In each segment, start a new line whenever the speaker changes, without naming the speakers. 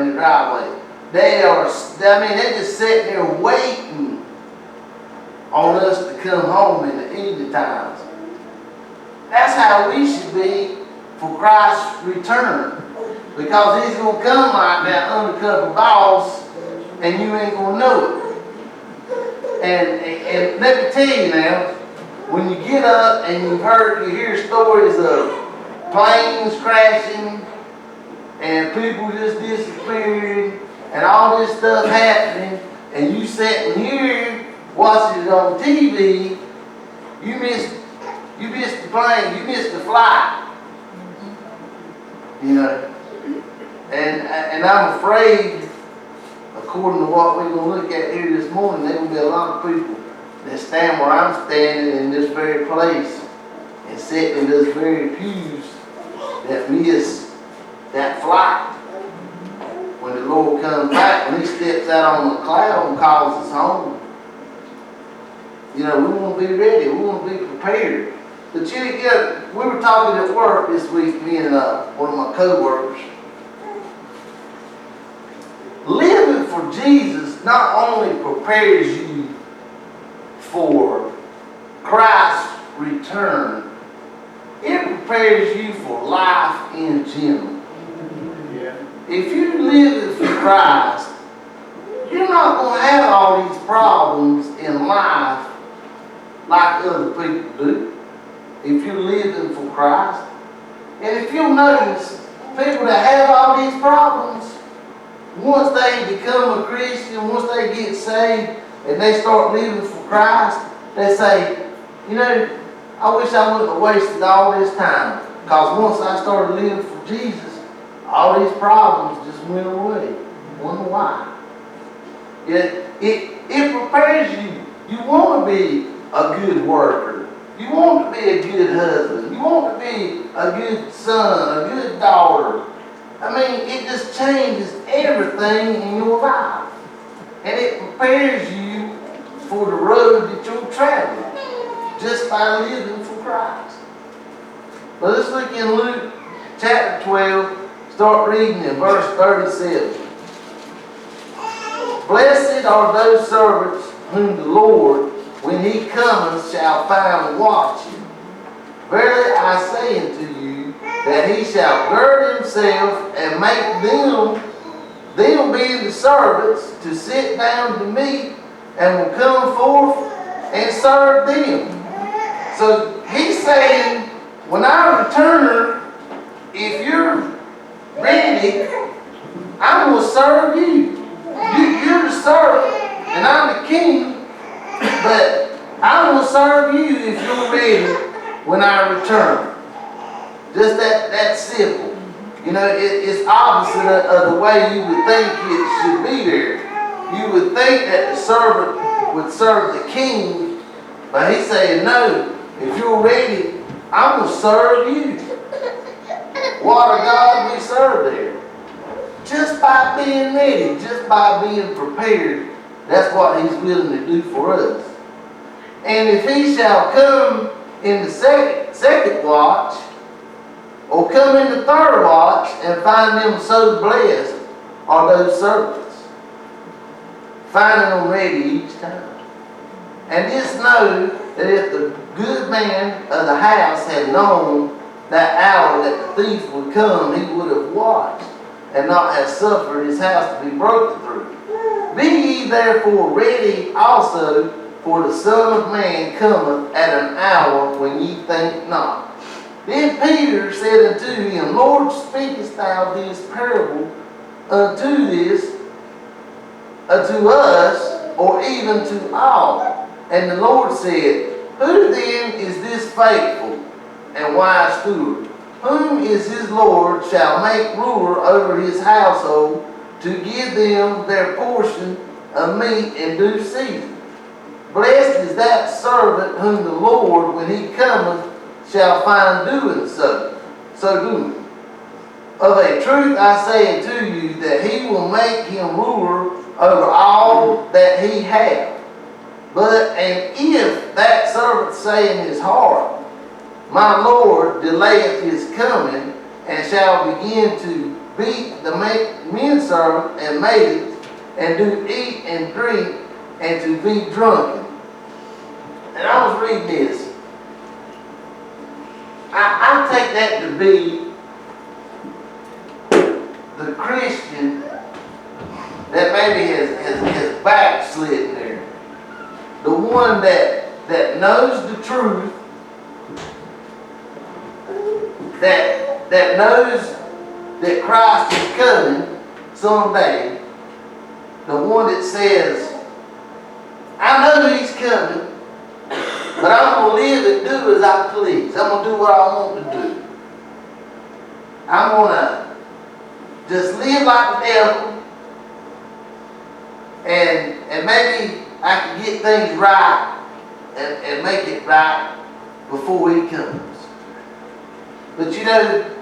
in the driveway. They're just sitting there waiting on us to come home in the evening times. That's how we should be for Christ's return. Because he's going to come like that undercover boss, and you ain't going to know it. And let me tell you now, when you get up and you hear stories of planes crashing and people just disappearing and all this stuff happening, and you sitting here watching it on TV, you missed the plane, you missed the flight. You know, and I'm afraid, according to what we're going to look at here this morning, there will be a lot of people that stand where I'm standing in this very place and sit in this very pews that miss that flight when the Lord comes back, when he steps out on the cloud and calls us home. You know, we want to be ready, we want to be prepared. But we were talking at work this week, me and one of my co-workers. Living for Jesus not only prepares you for Christ's return, it prepares you for life in general. Yeah. If you're living for Christ, you're not going to have all these problems in life like other people do. If you're living for Christ. And if you'll notice, people that have all these problems, once they become a Christian, once they get saved and they start living for Christ, they say, you know, I wish I wouldn't have wasted all this time. Because once I started living for Jesus, all these problems just went away. Wonder why? It prepares you. You want to be a good worker. You want to be a good husband. You want to be a good son, a good daughter. I mean, it just changes everything in your life. And it prepares you for the road that you're traveling just by living for Christ. But let's look in Luke chapter 12, start reading in verse 37. Blessed are those servants whom the Lord, when he cometh, shall find watching. Verily I say unto you, that he shall gird himself and make them being the servants, to sit down to meat, and will come forth and serve them. So he's saying, when I return, if you're ready, I'm going to serve you. You're the servant, and I'm the king, but I'm going to serve you if you're ready when I return. Just that simple. You know, it's opposite of the way you would think it should be there. You would think that the servant would serve the king, but he's saying, no, if you're ready, I'm going to serve you. What a God we serve there. Just by being ready, just by being prepared, that's what he's willing to do for us. And if he shall come in the second watch, or come in the third watch, and find them so blessed are those servants, finding them ready each time. And just know that if the good man of the house had known that hour that the thief would come, he would have watched and not have suffered his house to be broken through. Be ye therefore ready also, for the Son of Man cometh at an hour when ye think not. Then Peter said unto him, Lord, speakest thou this parable unto us, or even to all? And the Lord said, Who then is this faithful and wise steward, whom is his Lord shall make ruler over his household, to give them their portion of meat in due season? Blessed is that servant whom the Lord, when he cometh, shall find doing so doing. Of a truth I say unto you, that he will make him ruler over all that he hath. And if that servant say in his heart, My Lord delayeth his coming, and shall begin to beat the men servant and maids, and do eat and drink, and to be drunken. And I was reading this. I take that to be the Christian that maybe has backslidden there. The one that knows the truth, that knows that Christ is coming someday. The one that says, I know he's coming, but I'm going to live and do as I please. I'm going to do what I want to do. I'm going to just live like the devil, and maybe I can get things right and make it right before he comes. But you know,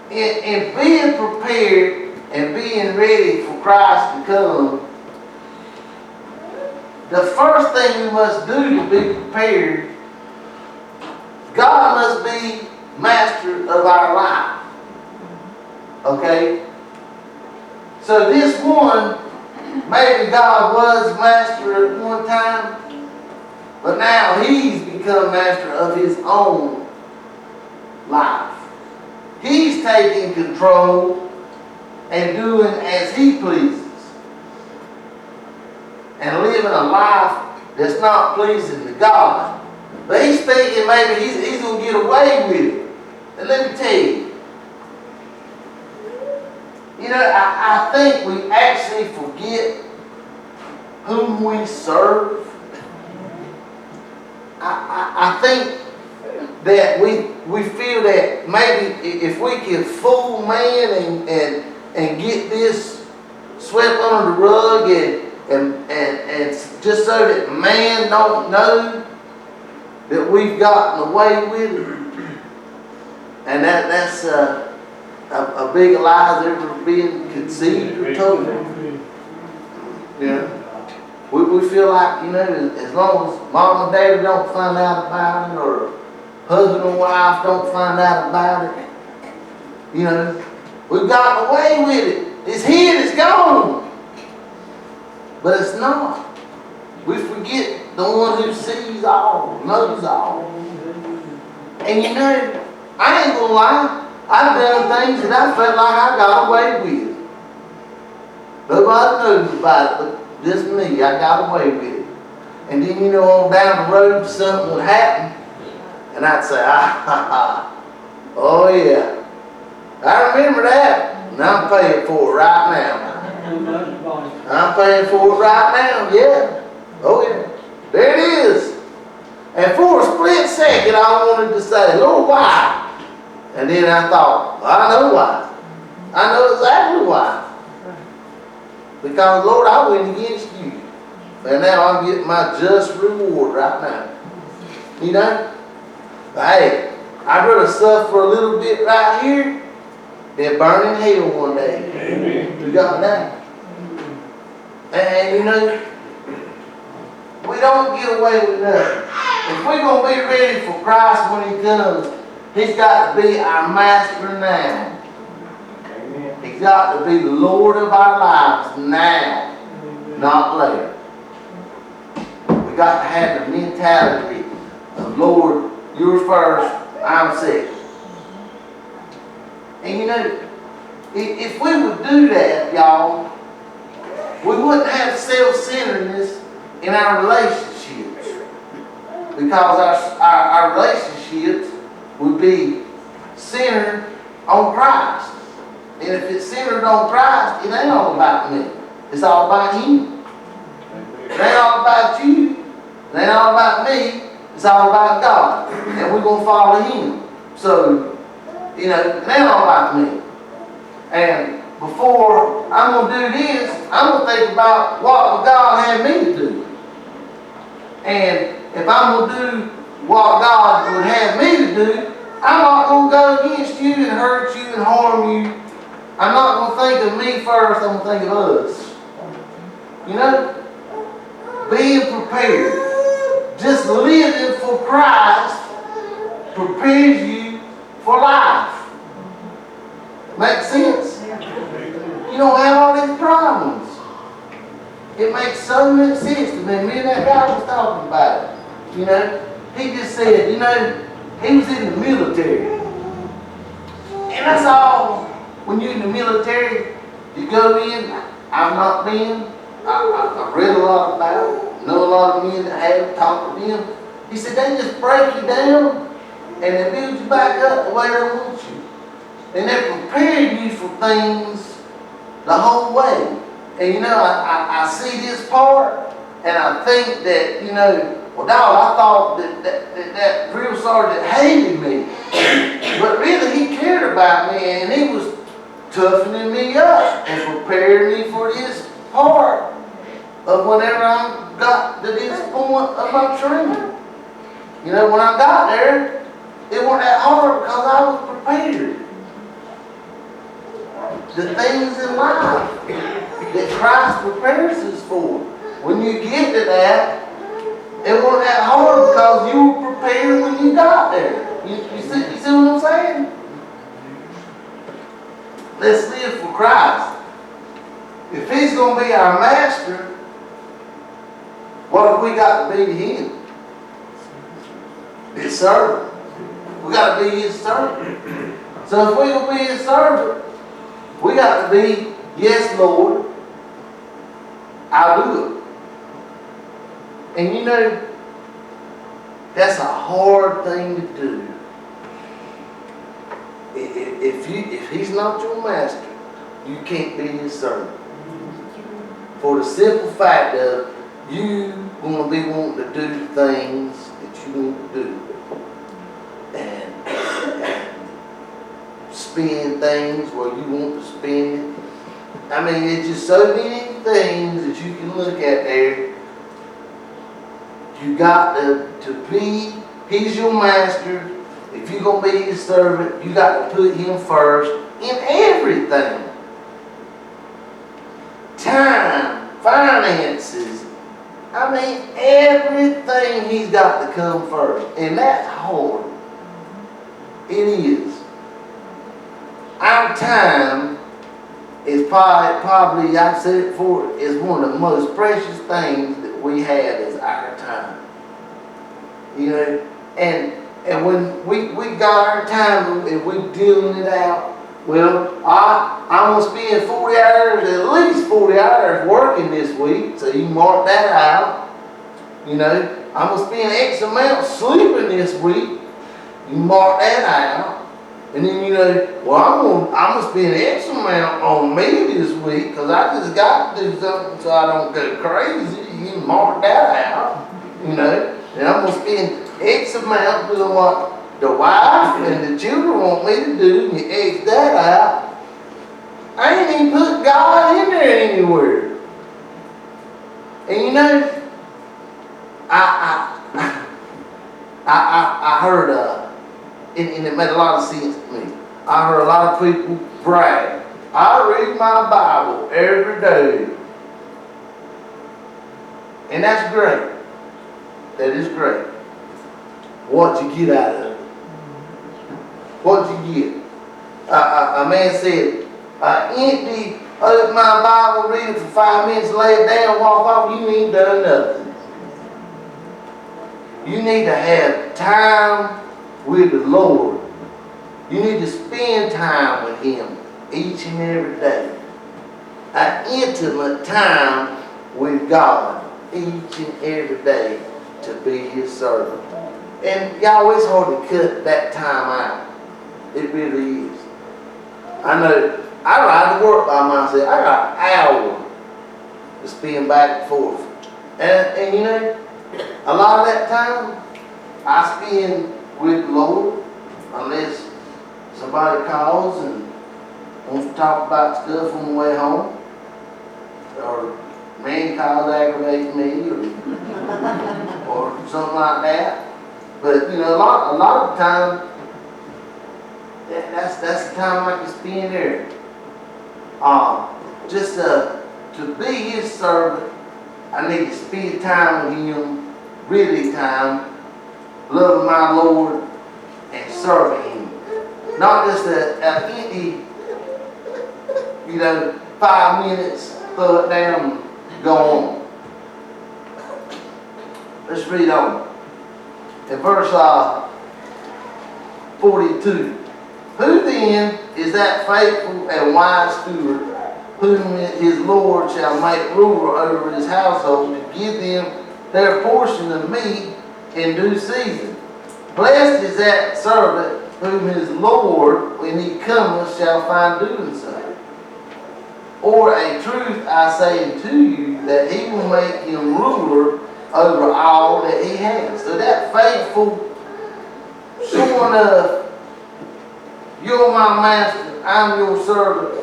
in being prepared and being ready for Christ to come, the first thing we must do to be prepared, God must be master of our life. Okay? So this one, maybe God was master at one time, but now he's become master of his own life. He's taking control and doing as he pleases, and living a life that's not pleasing to God. But he's thinking maybe he's going to get away with it. And let me tell you, I think we actually forget whom we serve. I think that we feel that maybe if we can fool man and get this swept under the rug and just so that man don't know that we've gotten away with it, and that's a big lie that's ever been conceived or told. We feel like, as long as mom and daddy don't find out about it, or husband and wife don't find out about it, we've gotten away with it. It's hid, it's gone. But it's not. We forget the one who sees all, knows all. And I ain't gonna lie, I've done things that I felt like I got away with. Nobody knows about it, but just me, I got away with it. And then, on down the road, something would happen, and I'd say, oh yeah, I remember that, and I'm paying for it right now. I'm paying for it right now, yeah. Oh yeah, there it is. And for a split second, I wanted to say, Lord, why? And then I thought, well, I know why. I know exactly why. Because, Lord, I went against you. And now I'm getting my just reward right now. Hey, I'd rather suffer a little bit right here than burn in hell one day. Amen. You got that? And we don't get away with nothing. If we're going to be ready for Christ when he comes, he's got to be our master now. Amen. He's got to be the Lord of our lives now, not later. We got to have the mentality of, Lord, you're first, I'm second. And if we would do that, y'all, we wouldn't have self-centeredness in our relationships, because our relationships would be centered on Christ. And if it's centered on Christ, it ain't all about me. It's all about him. It ain't all about you. It ain't all about me. It's all about God. And we're going to follow him. So, it ain't all about me. And before I'm going to do this, I'm going to think about what God had me to do. And if I'm going to do what God would have me to do, I'm not going to go against you and hurt you and harm you. I'm not going to think of me first, I'm going to think of us. Being prepared. Just living for Christ prepares you for life. Make sense? You don't have all these problems. It makes so much sense to me. Me and that guy was talking about it. You know, he just said, you know, he was in the military. And that's all. When you're in the military, you go in. I've not been. I've read a lot about it. Know a lot of men that have talked to them. He said they just break you down and they build you back up the way they want you. And they're preparing you for things the whole way. And you know, I see this part and I think that, you know, well, dog, I thought that drill sergeant hated me. But really, he cared about me and he was toughening me up and preparing me for this part of whenever I got to this point of my training. You know, when I got there, it wasn't that hard because I was prepared. The things in life that Christ prepares us for. When you get to that, it wasn't that hard because you were prepared when you got there. You see what I'm saying? Let's live for Christ. If He's going to be our master, what have we got to be to Him? His servant. We got to be His servant. So if we're going to be His servant, we got to be, yes, Lord, I'll do it. And you know, that's a hard thing to do. If He's not your master, you can't be His servant. For the simple fact of you going to be wanting to do things that you want to do. And spend things where you want to spend it. I mean, it's just so many things that you can look at there. You got to be, He's your master. If you're going to be His servant, you got to put Him first in everything. Time, finances, I mean, everything He's got to come first. And that's hard. It is. Our time is probably, I've said it before, is one of the most precious things that we have is our time. You know, and when we got our time and we dealing it out, well, I'm going to spend 40 hours, at least 40 hours working this week, so you can mark that out. You know, I'm going to spend X amount sleeping this week, you mark that out. And then, you know, well, I'm going to spend X amount on me this week because I just got to do something so I don't go crazy. You can mark that out, you know. And I'm going to spend X amount doing what the wife and the children want me to do, and you X that out. I ain't even put God in there anywhere. And you know, I heard, and it made a lot of sense to me. I heard a lot of people brag. I read my Bible every day. And that's great. That is great. What'd you get out of it? What'd you get? A man said, empty, open my Bible, read it for 5 minutes, lay it down, walk off, you ain't done nothing. You need to have time with the Lord. You need to spend time with Him each and every day. An intimate time with God each and every day to be His servant. And y'all, it's hard to cut that time out. It really is. I know, I ride to work by myself. I got an hour to spend back and forth. And you know, a lot of that time I spend with the Lord, unless somebody calls and wants to talk about stuff on the way home, or man calls aggravating me, or something like that. But you know, a lot of the time, that's the time I can spend there. Just to be His servant, I need to spend time with Him, really time, loving my Lord and serving Him. Not just an empty 5 minutes, throw it down, go on. Let's read on. In verse 42. Who then is that faithful and wise steward, whom his Lord shall make ruler over his household, to give them their portion of meat in due season? Blessed is that servant whom his Lord, when he cometh, shall find doing so. Or a truth I say unto you, that he will make him ruler over all that he has. So that faithful, showing of, you're my master, I'm your servant,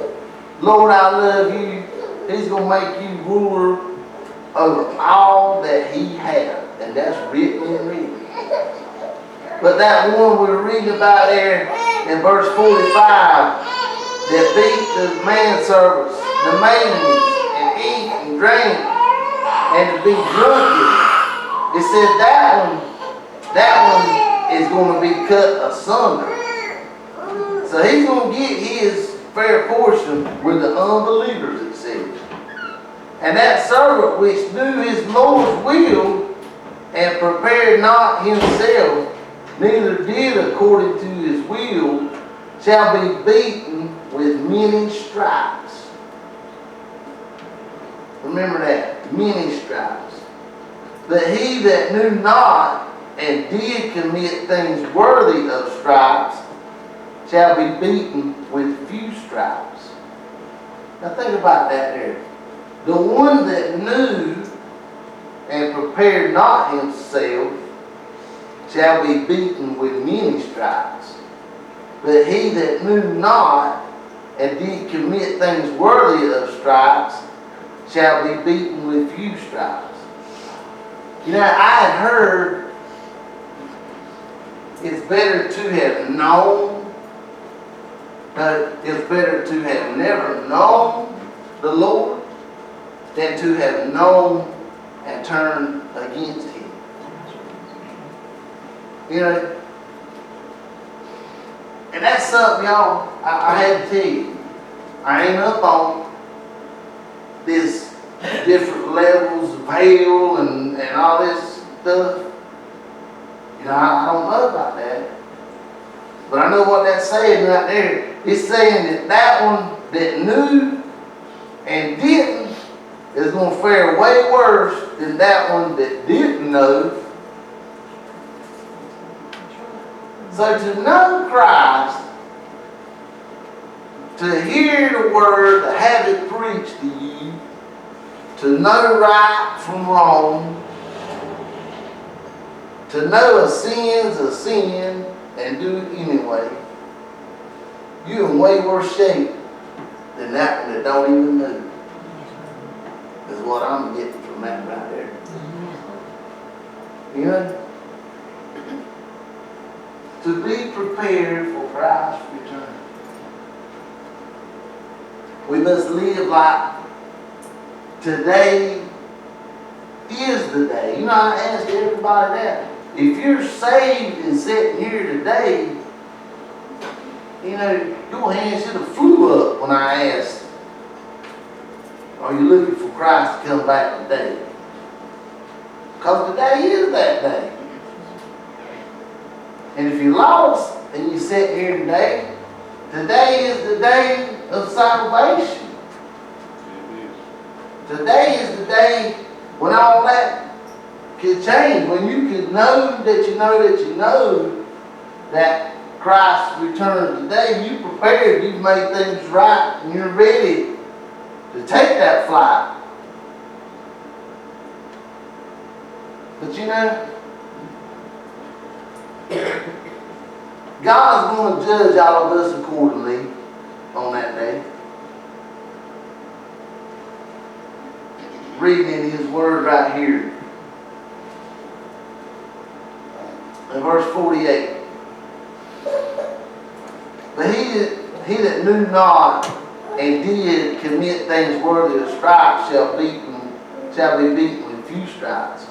Lord, I love you, he's going to make you ruler over all that he has. And that's written in reading. But that one we're reading about there in verse 45, that beat the manservants, the maidens, and eat and drink, and to be drunken. It says that one is going to be cut asunder. So he's going to get his fair portion with the unbelievers, it says. And that servant which knew his Lord's will and prepared not himself, neither did according to his will, shall be beaten with many stripes. Remember that, many stripes. But he that knew not and did commit things worthy of stripes shall be beaten with few stripes. Now think about that there. The one that knew and prepared not himself shall be beaten with many stripes. But he that knew not and did commit things worthy of stripes shall be beaten with few stripes. I had heard it's better to have known, but it's better to have never known the Lord than to have known and turned against him. And that's something, y'all, I had to tell you. I ain't up on this different levels of hell and all this stuff. I don't know about that. But I know what that's saying right there. It's saying that one that knew and didn't is going to fare way worse than that one that didn't know. So to know Christ, to hear the word, to have it preached to you, to know right from wrong, to know a sin's a sin and do it anyway, you're in way worse shape than that one that don't even know. Is what I'm getting from that right there. To be prepared for Christ's return. We must live like today is the day. I ask everybody that. If you're saved and sitting here today, your hand should have flew up when I asked, are you looking for Christ to come back today? Because today is that day. And if you're lost and you sit here today, today is the day of salvation. Today is the day when all that can change. When you can know that you know that you know that Christ returned today, you prepared, you've made things right, and you're ready to take that flight. But God's going to judge all of us accordingly on that day. Reading in his word right here. In verse 48. But he that knew not and did commit things worthy of stripes shall be beaten with few stripes.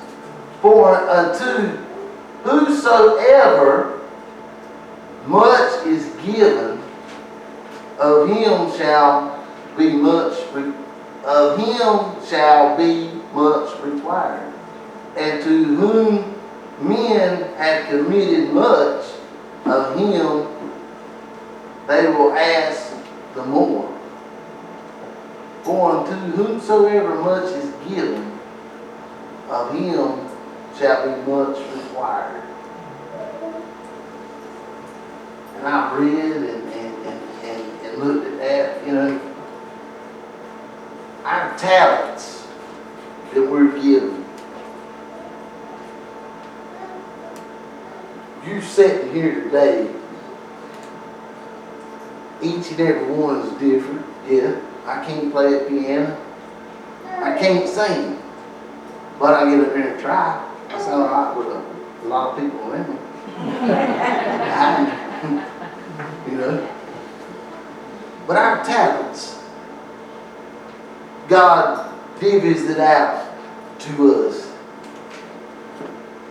For unto whosoever much is given, of him shall be much, of him shall be much required. And to whom men have committed much, of him they will ask the more. For unto whomsoever much is given, of him shall be much required. And I've read and looked at that, you know, our talents that we're given. You sitting here today, each and every one is different. Yeah, I can't play the piano. I can't sing. But I get up there and try. I sound like with a lot of people around me. You know. But our talents, God gives it out to us.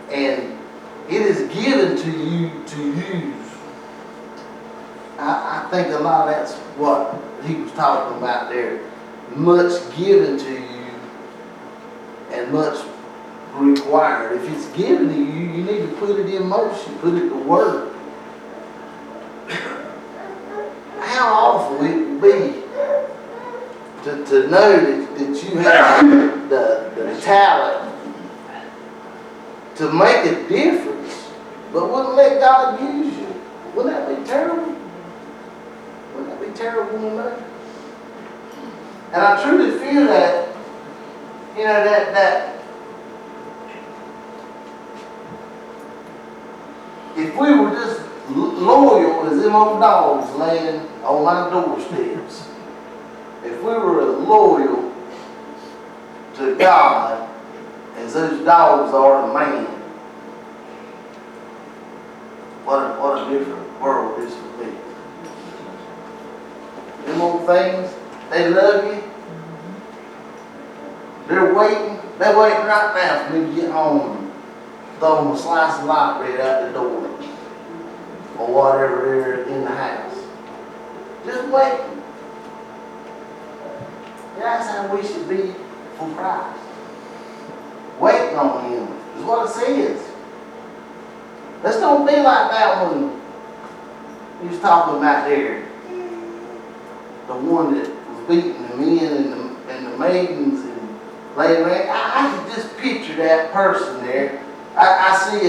And it is given to you to use. I think a lot of that's what he was talking about there. Much given to you and much required. If it's given to you, you need to put it in motion, put it to work. How awful it would be to know that you have the talent to make a difference, but wouldn't let God use you. Wouldn't that be terrible? Wouldn't that be terrible to know? And I truly feel that, you know, that if we were just loyal as them old dogs laying on my doorsteps, if we were as loyal to God as those dogs are to man, what a different world this would be. Them old things, they love you. They're waiting right now for me to get home and throw them a slice of light bread out the door or whatever they're in the house. Just waiting. That's how we should be for Christ. Waiting on Him is what it says. Let's don't be like that one he was talking about there. The one that was beating the men and the maidens and laying around. I can just picture that person there. I see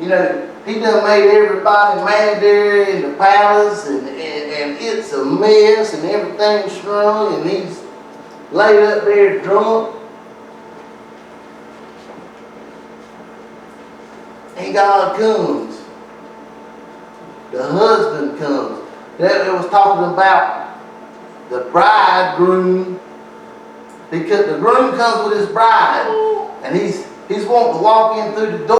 you know, he done made everybody mad there in the palace and it's a mess and everything's strung and he's laid up there drunk. And God comes. The husband comes. It was talking about the bridegroom. Because the groom comes with his bride. And he's wanting to walk in through the door.